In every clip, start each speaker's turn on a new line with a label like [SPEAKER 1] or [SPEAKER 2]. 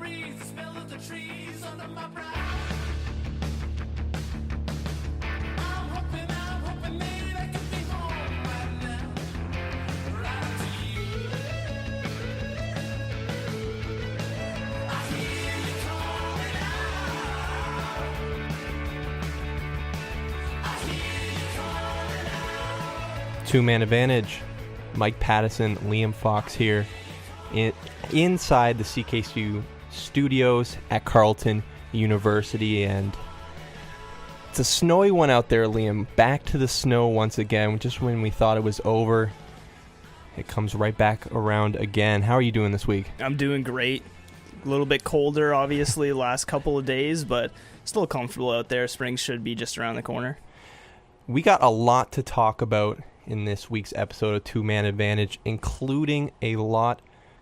[SPEAKER 1] breeze, the smell of the trees under my brow. I'm hoping maybe I could be home right now, right to you. I hear you calling out. I hear you calling out.
[SPEAKER 2] Two-man advantage. Mike Pattison, Liam Fox here inside the CKCU studios at Carleton University, and it's a snowy one out there, Liam. Back to the snow once again. Just when we thought it was over, it comes right back around again. How are you doing this week?
[SPEAKER 3] I'm doing great. A little bit colder, obviously, the last couple of days, but still comfortable out there. Spring should be just around the corner.
[SPEAKER 2] We got a lot to talk about in this week's episode of Two-Man Advantage, including a lot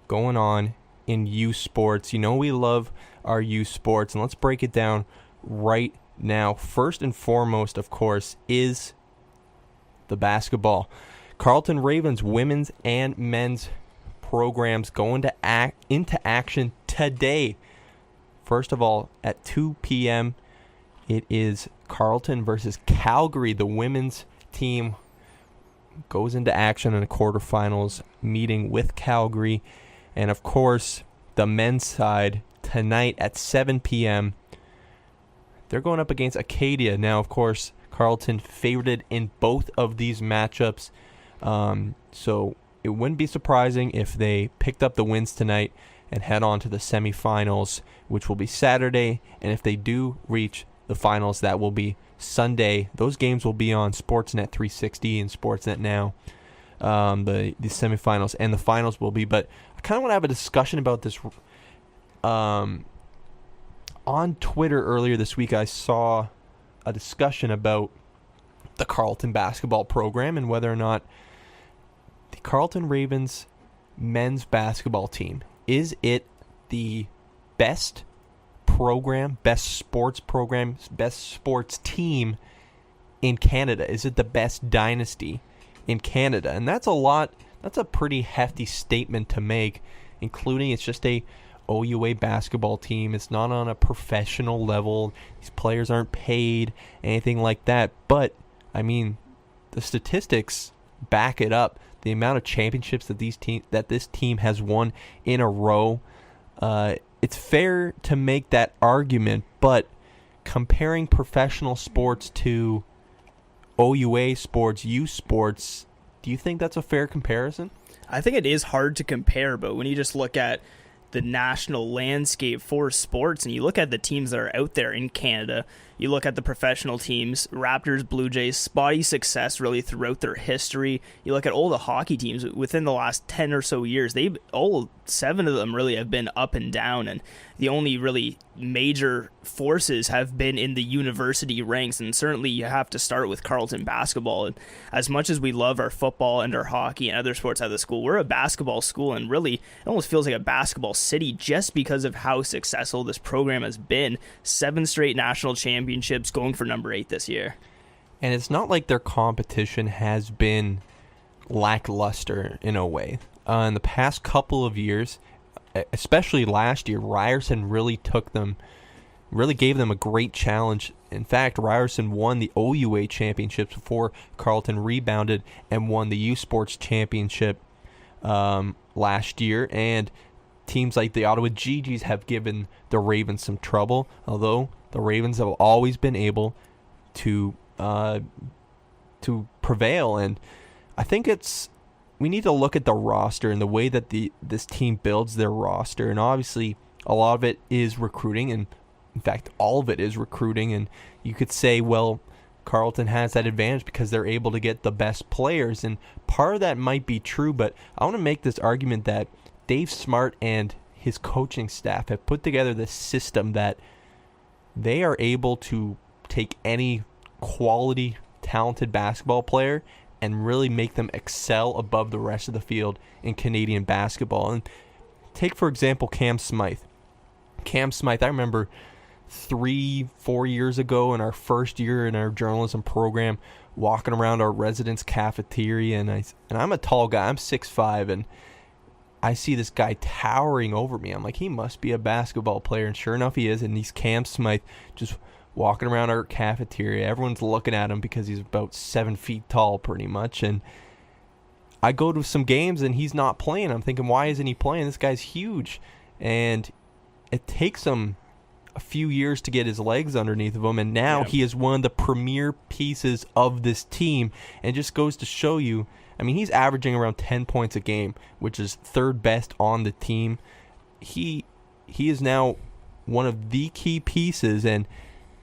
[SPEAKER 2] going on in youth sports. You know we love our youth sports, and let's break it down right now. First and foremost, of course, is the basketball. Carleton Ravens women's and men's programs going to into action today. First of all, at 2 p.m., it is Carleton versus Calgary. The women's team goes into action in the quarterfinals, meeting with Calgary. And, of course, the men's side tonight at 7 p.m., they're going up against Acadia. Now, of course, Carleton favored in both of these matchups. So it wouldn't be surprising if they picked up the wins tonight and head on to the semifinals, which will be Saturday. And if they do reach the finals, that will be Sunday. Those games will be on Sportsnet 360 and Sportsnet Now. The semifinals and the finals will be. But I kind of want to have a discussion about this. On Twitter earlier this week, I saw a discussion about the Carleton basketball program and whether or not the Carleton Ravens men's basketball team, is it the best program, best sports program, best sports team in Canada? Is it the best dynasty in Canada? And that's a pretty hefty statement to make, including it's just a OUA basketball team. It's not on a professional level. These players aren't paid, anything like that. But, I mean, the statistics back it up. The amount of championships that this team has won in a row, it's fair to make that argument, but comparing professional sports to OUA sports, youth sports, do you think that's a fair comparison?
[SPEAKER 3] I think it is hard to compare, but when you just look at the national landscape for sports and you look at the teams that are out there in Canada, you look at the professional teams, Raptors, Blue Jays, spotty success really throughout their history. You look at all the hockey teams within the last 10 or so years, all 7 of them really have been up and down, and the only really major forces have been in the university ranks, and certainly you have to start with Carleton basketball. And as much as we love our football and our hockey and other sports out of the school, we're a basketball school, and really it almost feels like a basketball city just because of how successful this program has been. 7 straight national championships, going for number 8 this year.
[SPEAKER 2] And it's not like their competition has been lackluster in a way. In the past couple of years, especially last year, Ryerson really gave them a great challenge. In fact, Ryerson won the OUA championships before Carleton rebounded and won the U Sports championship last year. And teams like the Ottawa GGs have given the Ravens some trouble, although the Ravens have always been able to prevail. And I think we need to look at the roster and the way that this team builds their roster. And obviously, a lot of it is recruiting, and in fact, all of it is recruiting. And you could say, well, Carleton has that advantage because they're able to get the best players. And part of that might be true, but I want to make this argument that Dave Smart and his coaching staff have put together this system that they are able to take any quality, talented basketball player and really make them excel above the rest of the field in Canadian basketball. And take, for example, Cam Smythe. Cam Smythe, I remember 3-4 years ago in our first year in our journalism program, walking around our residence cafeteria, and I'm a tall guy. I'm 6'5", and I see this guy towering over me. I'm like, he must be a basketball player. And sure enough, he is. And he's Cam Smythe just walking around our cafeteria. Everyone's looking at him because he's about 7 feet tall pretty much. And I go to some games and he's not playing. I'm thinking, why isn't he playing? This guy's huge. And it takes him a few years to get his legs underneath of him. And now he is one of the premier pieces of this team. And it just goes to show you, I mean, he's averaging around 10 points a game, which is third best on the team. He is now one of the key pieces, and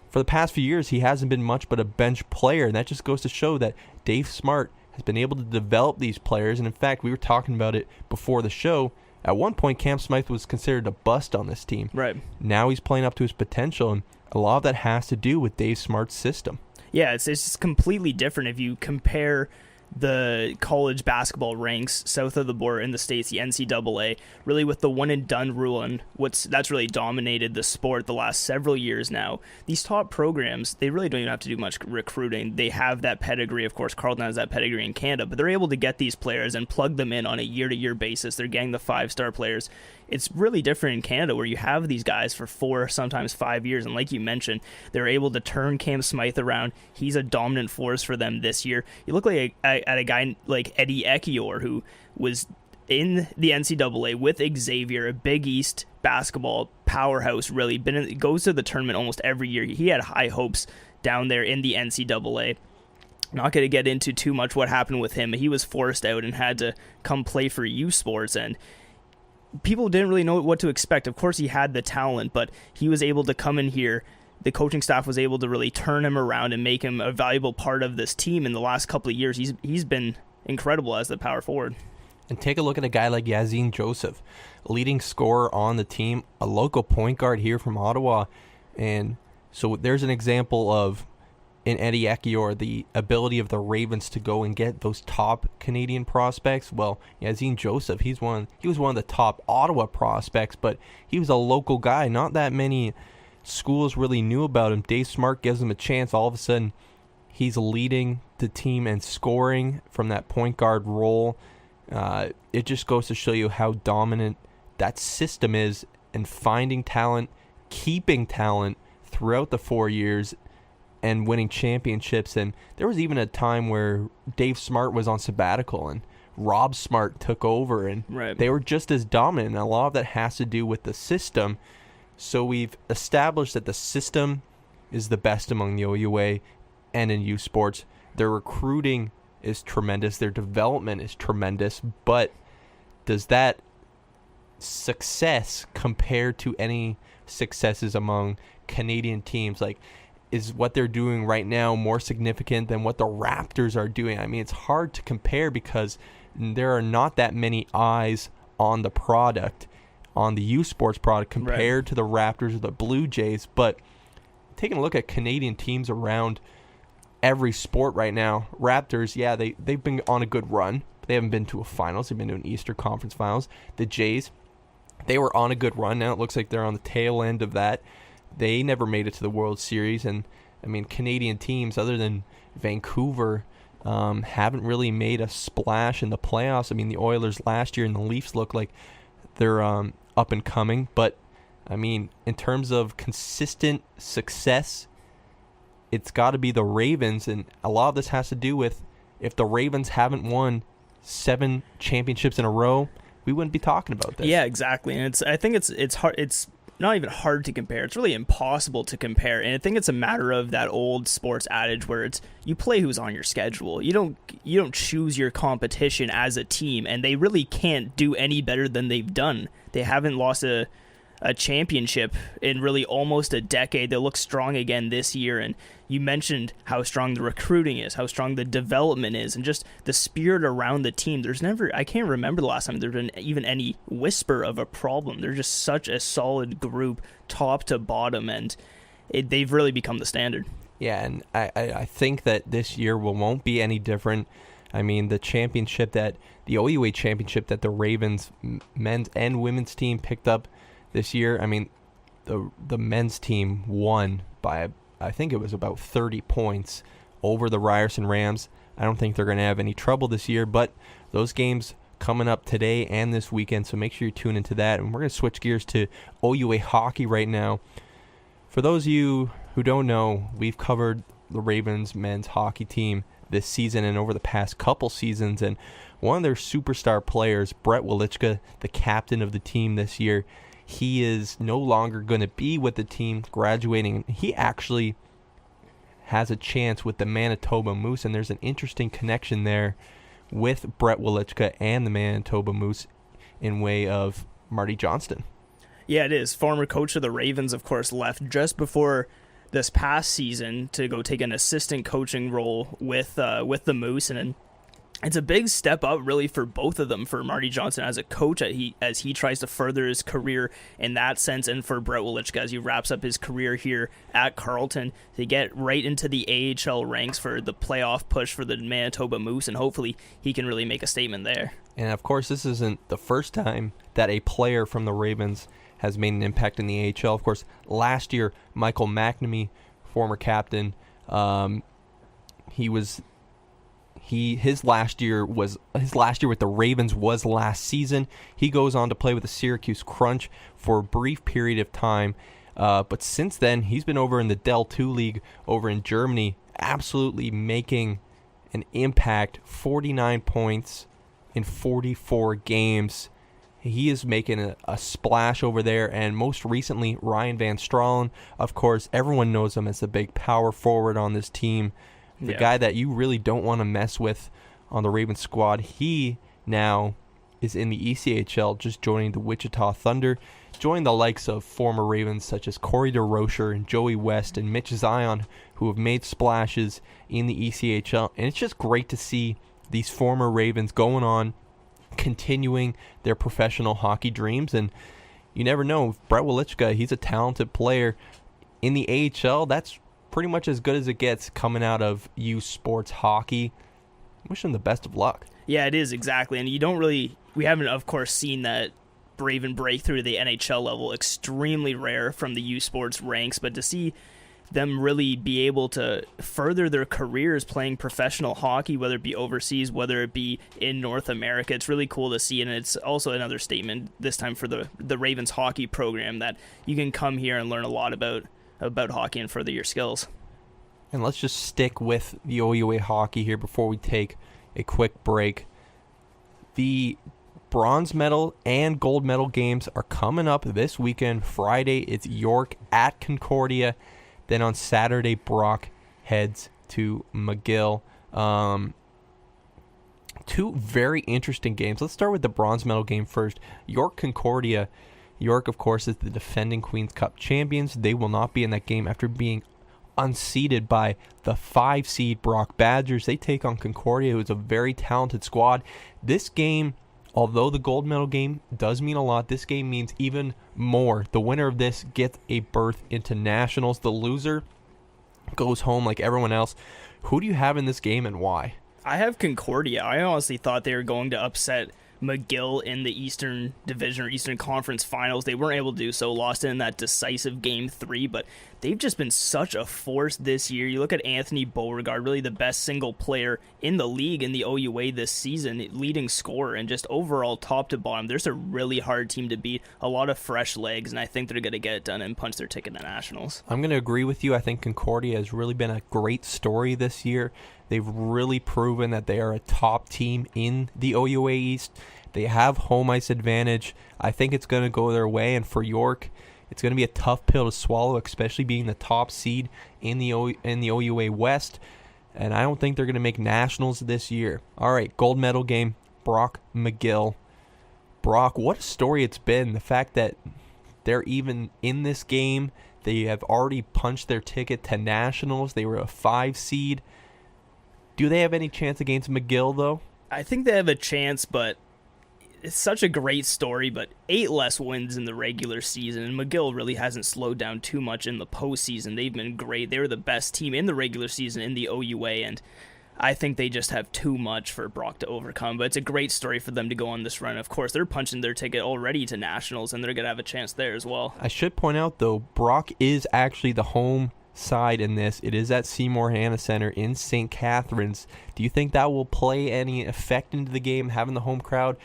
[SPEAKER 2] for the past few years, he hasn't been much but a bench player, and that just goes to show that Dave Smart has been able to develop these players. And in fact, we were talking about it before the show. At one point, Cam Smythe was considered a bust on this team.
[SPEAKER 3] Right.
[SPEAKER 2] Now he's playing up to his potential, and a lot of that has to do with Dave Smart's system.
[SPEAKER 3] Yeah, it's just completely different if you compare the college basketball ranks south of the border in the States, the NCAA, really with the one and done rule, and that's really dominated the sport the last several years now. These top programs, they really don't even have to do much recruiting. They have that pedigree. Of course, Carleton has that pedigree in Canada, but they're able to get these players and plug them in on a year-to-year basis. They're getting the 5-star players. It's really different in Canada where you have these guys for 4, sometimes 5 years. And like you mentioned, they're able to turn Cam Smythe around. He's a dominant force for them this year. You look like at a guy like Eddie Ekiyor, who was in the NCAA with Xavier, a Big East basketball powerhouse, really. Goes to the tournament almost every year. He had high hopes down there in the NCAA. Not going to get into too much what happened with him. He was forced out and had to come play for U Sports, and people didn't really know what to expect. Of course, he had the talent, but he was able to come in here. The coaching staff was able to really turn him around and make him a valuable part of this team in the last couple of years. He's been incredible as the power forward.
[SPEAKER 2] And take a look at a guy like Yazin Joseph, leading scorer on the team, a local point guard here from Ottawa. And so there's an example of, in Eddie Ekiyor, the ability of the Ravens to go and get those top Canadian prospects. Well, Yazin Joseph, he was one of the top Ottawa prospects, but he was a local guy. Not that many schools really knew about him. Dave Smart gives him a chance. All of a sudden, he's leading the team and scoring from that point guard role. It just goes to show you how dominant that system is in finding talent, keeping talent throughout the 4 years, and winning championships. And there was even a time where Dave Smart was on sabbatical and Rob Smart took over, and they were just as dominant. And a lot of that has to do with the system. So we've established that the system is the best among the OUA and in U Sports. Their recruiting is tremendous. Their development is tremendous. But does that success compare to any successes among Canadian teams? Like, is what they're doing right now more significant than what the Raptors are doing? I mean, it's hard to compare because there are not that many eyes on the product, on the U Sports product, compared to the Raptors or the Blue Jays. But taking a look at Canadian teams around every sport right now, Raptors, they've been on a good run. They haven't been to a finals. They've been to an Eastern Conference Finals. The Jays, they were on a good run. Now it looks like they're on the tail end of that. They never made it to the World Series. And, I mean, Canadian teams, other than Vancouver, haven't really made a splash in the playoffs. I mean, the Oilers last year and the Leafs look like they're up and coming. But, I mean, in terms of consistent success, it's got to be the Ravens. And a lot of this has to do with, if the Ravens haven't won 7 championships in a row, we wouldn't be talking about this.
[SPEAKER 3] Yeah, exactly. And I think it's hard. It's not even hard to compare. It's really impossible to compare. And I think it's a matter of that old sports adage where it's you play who's on your schedule. You don't choose your competition as a team, and they really can't do any better than they've done. They haven't lost a championship in really almost a decade. They'll look strong again this year. And you mentioned how strong the recruiting is, how strong the development is, and just the spirit around the team. I can't remember the last time there's been even any whisper of a problem. They're just such a solid group, top to bottom, and they've really become the standard.
[SPEAKER 2] Yeah, and I think that this year won't be any different. I mean, the OUA championship that the Ravens men's and women's team picked up this year, I mean, the men's team won by, I think it was about 30 points over the Ryerson Rams. I don't think they're going to have any trouble this year, but those games coming up today and this weekend, so make sure you tune into that. And we're going to switch gears to OUA hockey right now. For those of you who don't know, we've covered the Ravens men's hockey team this season and over the past couple seasons, and one of their superstar players, Brett Welichka, the captain of the team this year, he is no longer going to be with the team, graduating. He actually has a chance with the Manitoba Moose, and there's an interesting connection there with Brett Welichka and the Manitoba Moose in way of Marty Johnston.
[SPEAKER 3] Yeah, it is. Former coach of the Ravens, of course, left just before this past season to go take an assistant coaching role with the Moose, and it's a big step up, really, for both of them. For Marty Johnston as a coach, as he tries to further his career in that sense, and for Brett Welichka as he wraps up his career here at Carleton to get right into the AHL ranks for the playoff push for the Manitoba Moose, and hopefully he can really make a statement there.
[SPEAKER 2] And of course, this isn't the first time that a player from the Ravens has made an impact in the AHL. Of course, last year, Michael McNamee, former captain, his last year with the Ravens was last season. He goes on to play with the Syracuse Crunch for a brief period of time, but since then he's been over in the Del 2 League over in Germany, absolutely making an impact. 49 points in 44 games. He is making a splash over there, and most recently, Ryan Van Stralen. Of course, everyone knows him as the big power forward on this team, the guy that you really don't want to mess with on the Ravens squad. He now is in the ECHL, just joining the Wichita Thunder, joining the likes of former Ravens such as Corey DeRocher and Joey West and Mitch Zion, who have made splashes in the ECHL. And it's just great to see these former Ravens going on, continuing their professional hockey dreams. And you never know, Brett Welichka, he's a talented player in the AHL. That's pretty much as good as it gets coming out of U Sports hockey. Wish him the best of luck.
[SPEAKER 3] Yeah, it is, exactly. And we haven't, of course, seen that Raven breakthrough to the NHL level. Extremely rare from the U Sports ranks, but to see them really be able to further their careers playing professional hockey, whether it be overseas, whether it be in North America, it's really cool to see. And it's also another statement, this time for the Ravens hockey program, that you can come here and learn a lot about hockey and further your skills.
[SPEAKER 2] And let's just stick with the OUA hockey here before we take a quick break. The bronze medal and gold medal games are coming up this weekend. Friday, it's York at Concordia. Then on Saturday, Brock heads to McGill. Two very interesting games. Let's start with the bronze medal game first. York-Concordia. York, of course, is the defending Queen's Cup champions. They will not be in that game after being unseated by the 5-seed Brock Badgers. They take on Concordia, who is a very talented squad. This game, although the gold medal game does mean a lot, this game means even more. The winner of this gets a berth into nationals. The loser goes home like everyone else. Who do you have in this game and why?
[SPEAKER 3] I have Concordia. I honestly thought they were going to upset McGill in the Eastern Division or Eastern Conference Finals. They weren't able to do so, lost in that decisive Game 3, but they've just been such a force this year. You look at Anthony Beauregard, really the best single player in the league in the OUA this season, leading scorer, and just overall top to bottom. There's a really hard team to beat, a lot of fresh legs, and I think they're going to get it done and punch their ticket to Nationals.
[SPEAKER 2] I'm going to agree with you. I think Concordia has really been a great story this year. They've really proven that they are a top team in the OUA East. They have home ice advantage. I think it's going to go their way, and for York, it's going to be a tough pill to swallow, especially being the top seed in the OUA West, and I don't think they're going to make nationals this year. All right, gold medal game, Brock McGill. Brock, what a story it's been. The fact that they're even in this game, they have already punched their ticket to nationals. They were a 5 seed. Do they have any chance against McGill, though?
[SPEAKER 3] I think they have a chance, but it's such a great story, but 8 less wins in the regular season, and McGill really hasn't slowed down too much in the postseason. They've been great. They were the best team in the regular season in the OUA, and I think they just have too much for Brock to overcome, but it's a great story for them to go on this run. Of course, they're punching their ticket already to nationals, and they're going to have a chance there as well.
[SPEAKER 2] I should point out, though, Brock is actually the home side in this. It is at Seymour Hannah Center in St. Catharines. Do you think that will play any effect into the game, having the home crowd?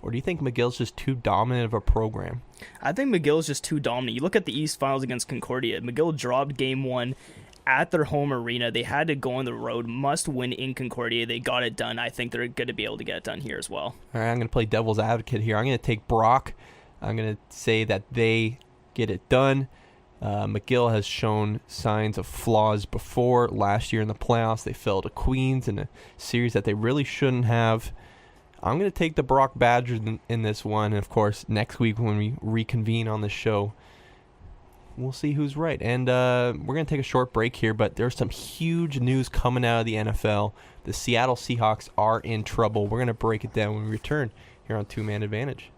[SPEAKER 2] Or do you think McGill's just too dominant of a program?
[SPEAKER 3] I think McGill's just too dominant. You look at the East Finals against Concordia. McGill dropped game 1 at their home arena. They had to go on the road, must win in Concordia. They got it done. I think they're going to be able to get it done here as well.
[SPEAKER 2] All right, I'm going to play devil's advocate here. I'm going to take Brock. I'm going to say that they get it done. McGill has shown signs of flaws before. Last year in the playoffs, they fell to Queens in a series that they really shouldn't have. I'm going to take the Brock Badgers in this one. And, of course, next week when we reconvene on the show, we'll see who's right. And we're going to take a short break here, but there's some huge news coming out of the NFL. The Seattle Seahawks are in trouble. We're going to break it down when we return here on Two Man Advantage.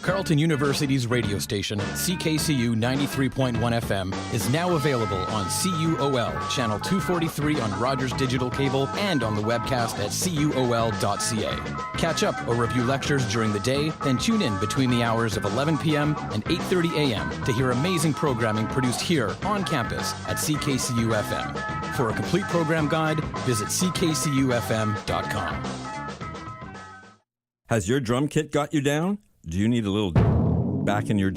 [SPEAKER 4] Carleton University's radio station, CKCU 93.1 FM, is now available on CUOL, channel 243 on Rogers Digital Cable and on the webcast at cuol.ca. Catch up or review lectures during the day, then tune in between the hours of 11 p.m. and 8:30 a.m. to hear amazing programming produced here on campus at CKCU FM. For a complete program guide, visit ckcufm.com.
[SPEAKER 5] Has your drum kit got you down? Do you need a little back in your...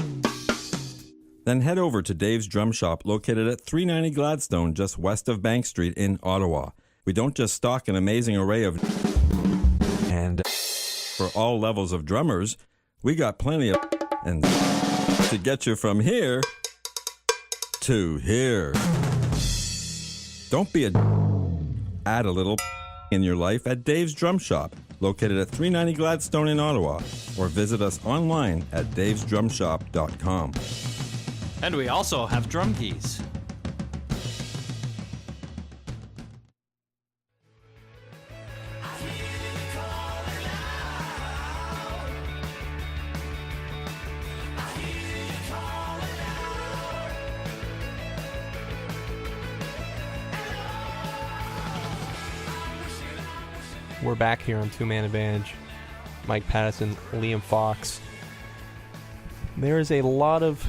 [SPEAKER 5] Then head over to Dave's Drum Shop, located at 390 Gladstone, just west of Bank Street in Ottawa. We don't just stock an amazing array of... And for all levels of drummers, we got plenty of... And to get you from here to here. Don't be a... Add a little in your life at Dave's Drum Shop, located at 390 Gladstone in Ottawa, or visit us online at davesdrumshop.com.
[SPEAKER 6] And we also have drum keys.
[SPEAKER 2] We're back here on Two Man Advantage. Mike Pattison, Liam Fox. There is a lot of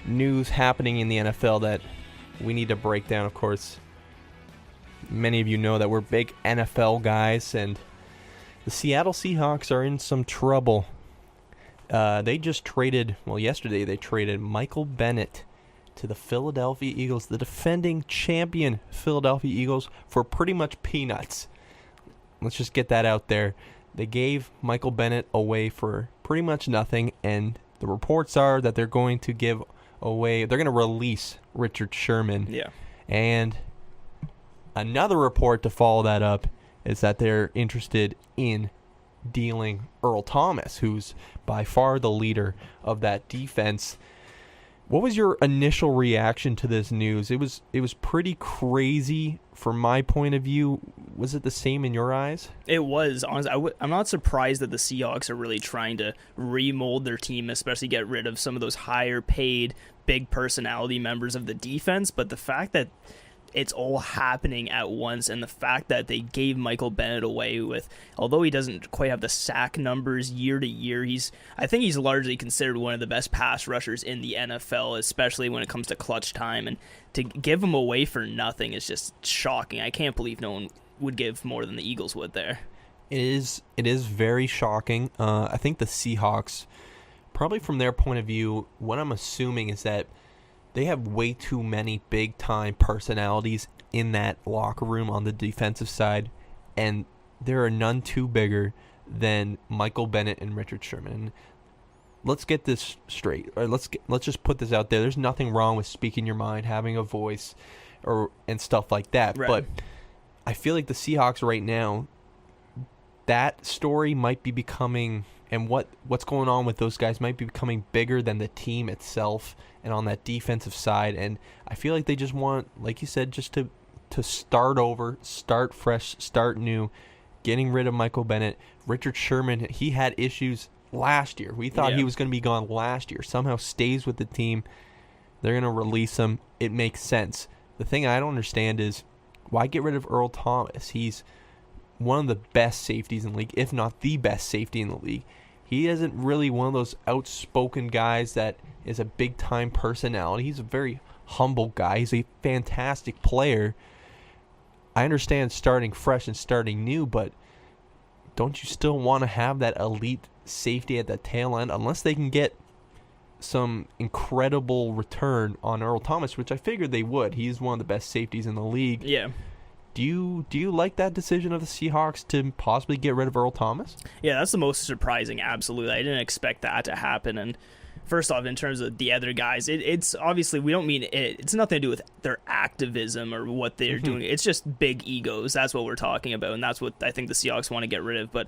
[SPEAKER 2] news happening in the NFL that we need to break down, of course. Many of you know that we're big NFL guys, and the Seattle Seahawks are in some trouble. They just traded, yesterday they traded Michael Bennett to the Philadelphia Eagles, the defending champion Philadelphia Eagles, for pretty much peanuts. Let's just get that out there. They gave Michael Bennett away for pretty much nothing, and the reports are that they're going to release Richard Sherman.
[SPEAKER 3] Yeah.
[SPEAKER 2] And another report to follow that up is that they're interested in dealing Earl Thomas, who's by far the leader of that defense. What was your initial reaction to this news? It was pretty crazy from my point of view. Was it the same in your eyes?
[SPEAKER 3] It was. Honestly, I'm not surprised that the Seahawks are really trying to remold their team, especially get rid of some of those higher paid, big personality members of the defense. But the fact that it's all happening at once, and the fact that they gave Michael Bennett away with, although he doesn't quite have the sack numbers year to year, I think he's largely considered one of the best pass rushers in the NFL, especially when it comes to clutch time, and to give him away for nothing is just shocking. I can't believe no one would give more than the Eagles would there.
[SPEAKER 2] It is very shocking. I think the Seahawks, probably from their point of view, what I'm assuming is that they have way too many big-time personalities in that locker room on the defensive side, and there are none too bigger than Michael Bennett and Richard Sherman. Let's get this straight. Or let's just put this out there. There's nothing wrong with speaking your mind, having a voice, and stuff like that.
[SPEAKER 3] Right.
[SPEAKER 2] But I feel like the Seahawks right now, that story might be becoming, and what's going on with those guys might be becoming bigger than the team itself and on that defensive side. And I feel like they just want, like you said, just to start over, start fresh, start new, getting rid of Michael Bennett. Richard Sherman, he had issues last year. We thought
[SPEAKER 3] Yeah.
[SPEAKER 2] he was going to be gone last year. Somehow stays with the team. They're going to release him. It makes sense. The thing I don't understand is why get rid of Earl Thomas? He's one of the best safeties in the league, if not the best safety in the league. He isn't really one of those outspoken guys that is a big-time personality. He's a very humble guy. He's a fantastic player. I understand starting fresh and starting new, but don't you still want to have that elite safety at the tail end unless they can get some incredible return on Earl Thomas, which I figured they would. He's one of the best safeties in the league.
[SPEAKER 3] Yeah.
[SPEAKER 2] Do you like that decision of the Seahawks to possibly get rid of Earl Thomas?
[SPEAKER 3] Yeah, that's the most surprising. Absolutely. I didn't expect that to happen. And first off, in terms of the other guys, it's obviously, we don't mean it's nothing to do with their activism or what they're doing. It's just big egos. That's what we're talking about. And that's what I think the Seahawks want to get rid of. But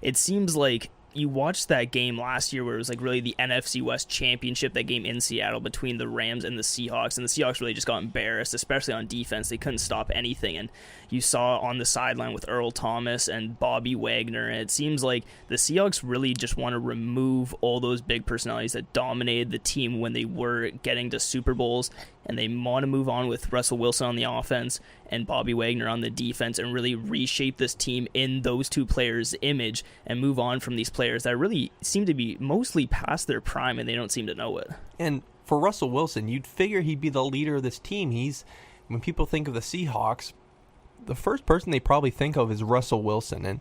[SPEAKER 3] it seems like you watched that game last year where it was like really the NFC West Championship, that game in Seattle between the Rams and the Seahawks, and the Seahawks really just got embarrassed, especially on defense. They couldn't stop anything, and you saw on the sideline with Earl Thomas and Bobby Wagner, and it seems like the Seahawks really just want to remove all those big personalities that dominated the team when they were getting to Super Bowls, and they want to move on with Russell Wilson on the offense and Bobby Wagner on the defense and really reshape this team in those two players' image and move on from these players that really seem to be mostly past their prime and they don't seem to know it.
[SPEAKER 2] And for Russell Wilson, you'd figure he'd be the leader of this team. When people think of the Seahawks, the first person they probably think of is Russell Wilson. And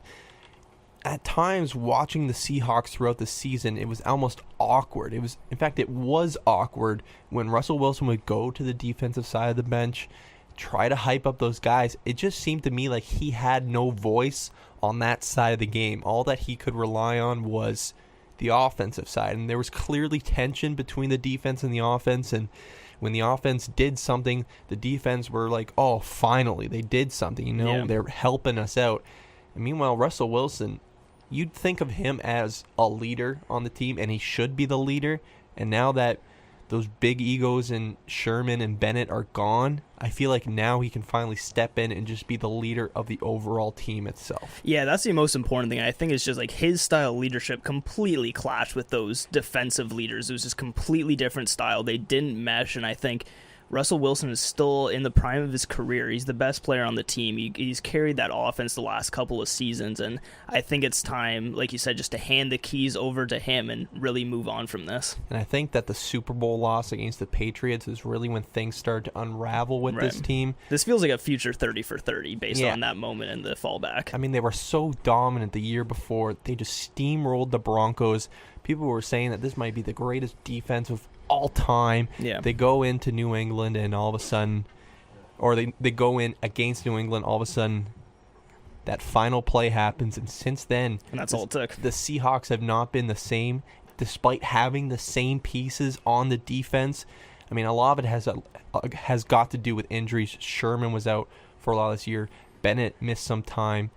[SPEAKER 2] at times, watching the Seahawks throughout the season, it was almost awkward. It was awkward when Russell Wilson would go to the defensive side of the bench, try to hype up those guys. It just seemed to me like he had no voice on that side of the game. All that he could rely on was the offensive side, and there was clearly tension between the defense and the offense, and when the offense did something, the defense were like, oh, finally, they did something, they're helping us out. And meanwhile, Russell Wilson, you'd think of him as a leader on the team, and he should be the leader, and now that those big egos in Sherman and Bennett are gone, I feel like now he can finally step in and just be the leader of the overall team itself.
[SPEAKER 3] Yeah, that's the most important thing. I think it's just like his style of leadership completely clashed with those defensive leaders. It was just completely different style. They didn't mesh, and I think Russell Wilson is still in the prime of his career. He's the best player on the team. He's carried that offense the last couple of seasons, and I think it's time, like you said, just to hand the keys over to him and really move on from this.
[SPEAKER 2] And I think that the Super Bowl loss against the Patriots is really when things started to unravel with this team.
[SPEAKER 3] This feels like a future 30 for 30 based on that moment and the fallback.
[SPEAKER 2] I mean, they were so dominant the year before. They just steamrolled the Broncos. People were saying that this might be the greatest defense of all time.
[SPEAKER 3] Yeah.
[SPEAKER 2] They go into New England and all of a sudden, or they go in against New England, all of a sudden that final play happens, and since then,
[SPEAKER 3] And that's all it took.
[SPEAKER 2] The Seahawks have not been the same despite having the same pieces on the defense. I mean, a lot of it has got to do with injuries. Sherman was out for a lot of this year. Bennett missed some time.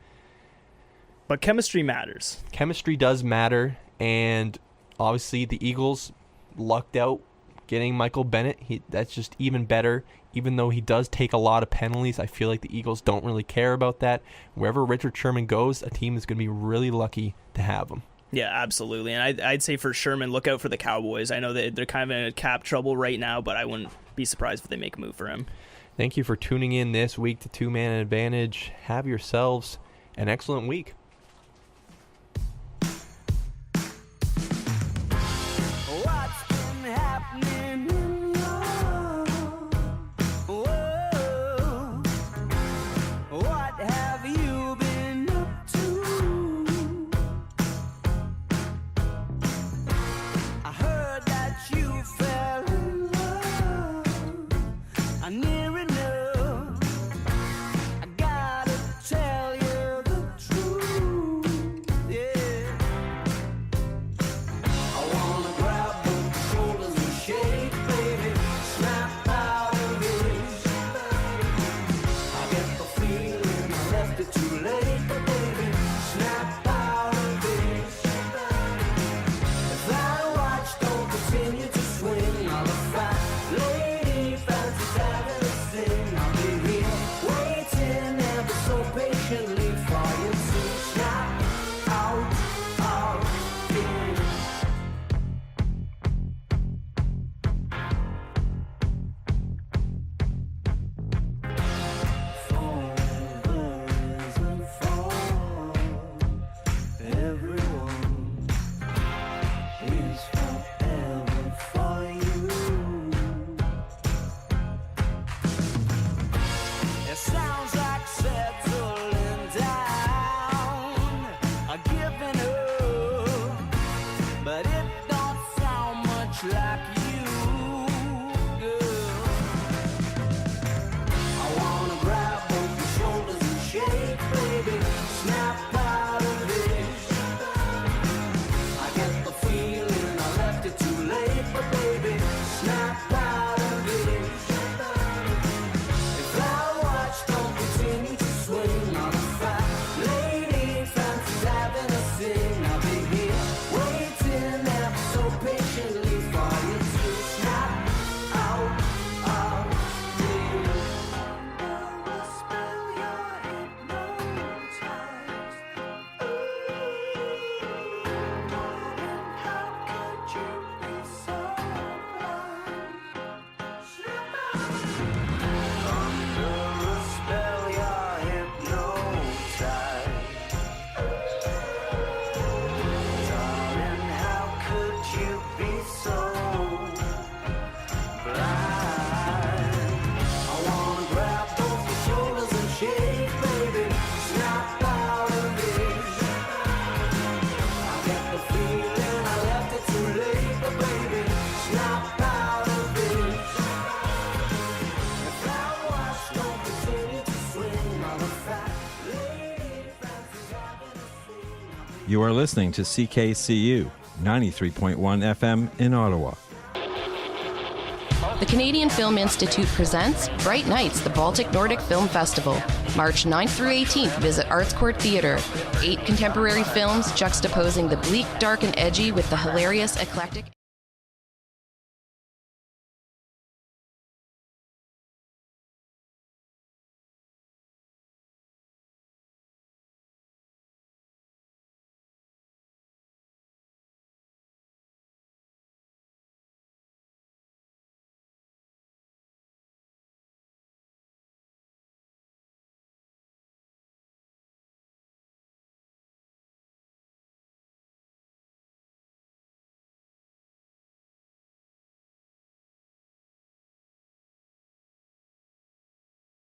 [SPEAKER 3] But chemistry matters.
[SPEAKER 2] Chemistry does matter, and obviously the Eagles lucked out getting Michael Bennett. That's just even better. Even though he does take a lot of penalties, I feel like the Eagles don't really care about that. Wherever Richard Sherman goes, a team is going to be really lucky to have him.
[SPEAKER 3] Yeah, absolutely. And I'd say for Sherman, look out for the Cowboys. I know that they're kind of in cap trouble right now, but I wouldn't be surprised if they make a move for him.
[SPEAKER 2] Thank you for tuning in this week to Two Man Advantage. Have yourselves an excellent week.
[SPEAKER 1] What's been happening in your world? What have you been up to? I heard that you fell in love. Near enough. I gotta tell you the truth.
[SPEAKER 5] You are listening to CKCU 93.1 FM in Ottawa.
[SPEAKER 7] The Canadian Film Institute presents Bright Nights, the Baltic Nordic Film Festival. March 9th through 18th, visit Arts Court Theatre. 8 contemporary films juxtaposing the bleak, dark, and edgy with the hilarious, eclectic...